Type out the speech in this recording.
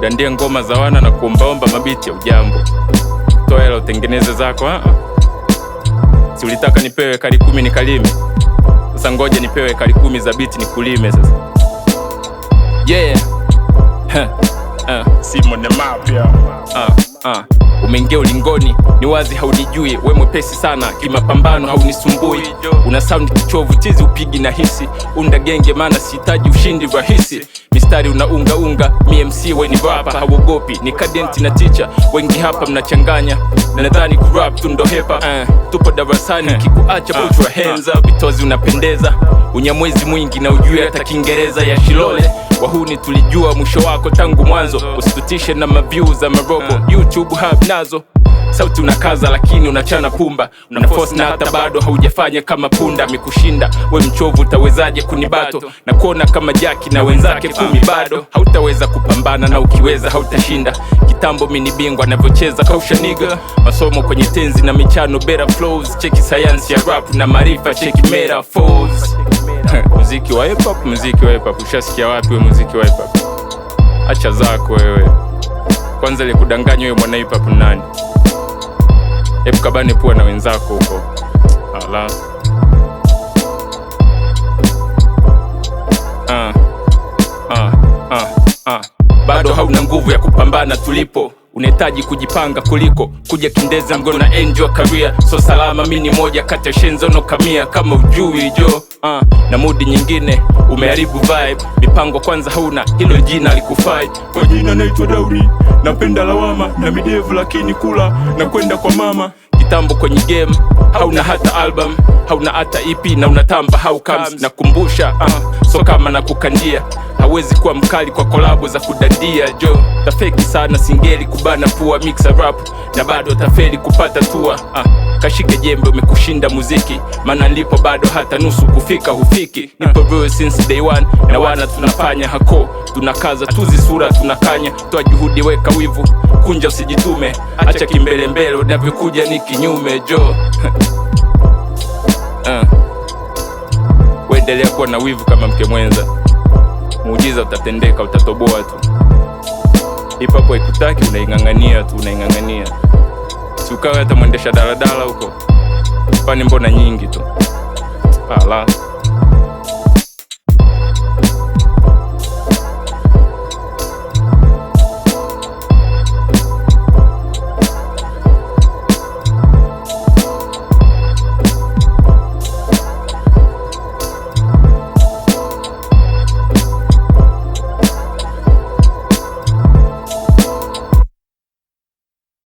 kudandia ngoma za wana na kuombaomba mabiti ya ujambo. Toa hela utengeneze zako. Si ulitaka nipewe kali 10 nikalime? Sasa ngoja nipewe kali 10 za biti nikulime sasa. Yeah. Simon the Mafia. Umeingia ulingoni, ni wazi haunijui. We mwepesi sana, kimapambano haunisumbui. Una sound kichovu, chizi upigi na hisi. Unda genge maana sihitaji ushindi rahisi. Mistari unaunga, MC we ni rapper, hauogopi. Ni kadenti na teacher, wengi hapa mnachanganya. Na nadhani kurap tu ndo hepa. Tupo darasani, kikuacha put your hands up. Bitozi unapendeza, unyamwezi mwingi na ujue hata Kiingereza ya Shilole. Wahuni tulijua mwisho wako tangu mwanzo. Usitutishe na maviews za marobo, YouTube hub nazo. Sauti unakaza lakini unachana pumba. Unaforce na hata bado haujafanya kama punda. Mikushinda, we mchovu utawezaje kunibato? Na kuona kama Jaki na wenzake 10 bado. Hautaweza kupambana na ukiweza hautashinda. Kitambo mini bingwa navyocheza kausha nigga. Masomo kwenye tenzi na michano better flows. Cheki science ya rap na maarifa cheki metaphors. Muziki wa hip hop, muziki wa hip hop. Ushasikia wapi we muziki wa hip hop? Acha zako wewe. Kwanza ile kudanganya wewe mwana hip hop nani? Hebu kabane pua na wenzako huko. Ala. Bado hauna nguvu ya kupambana tulipo. Unahitaji kujipanga kuliko kuja kindeza. I'm gonna end your career. So salama mini moja kati ya Shenzo no Kamia. Kama ujui jo na mudi nyingine umeharibu vibe. Mipango kwanza hauna, hilo jina likufai. Kwa jina naitwa Daudi, napenda lawama na midevu lakini kula na kwenda kwa mama. Kitambo kwenye game, hauna hata album, hauna hata EP na unatamba how comes. Nakumbusha, so kama na kukandia. Hawezi kuwa mkali kwa kolabo za kudandia jo. Tafeki sana singeli kubana pua mixa rap. Na bado tafeli kupata tua. Kashike jembe umekushinda muziki. Maana nilipo bado hata nusu kufika hufiki. Nipo real since day one. Na wana tunafanya hako. Tunakaza tuzi sura tunakanya. Toa juhudi weka wivu, kunja usijitume. Acha kimbele mbele unavyokuja ni kinyume jo. Wendelea kuwa na wivu kama mke mwenza. Muujiza utatendeka, utatoboa tu. Hip hop haikutaki, unaingangania tu, unaingangania. Si ukawa hata mwendesha daladala huko. Kwani mbona nyingi tu. Ala.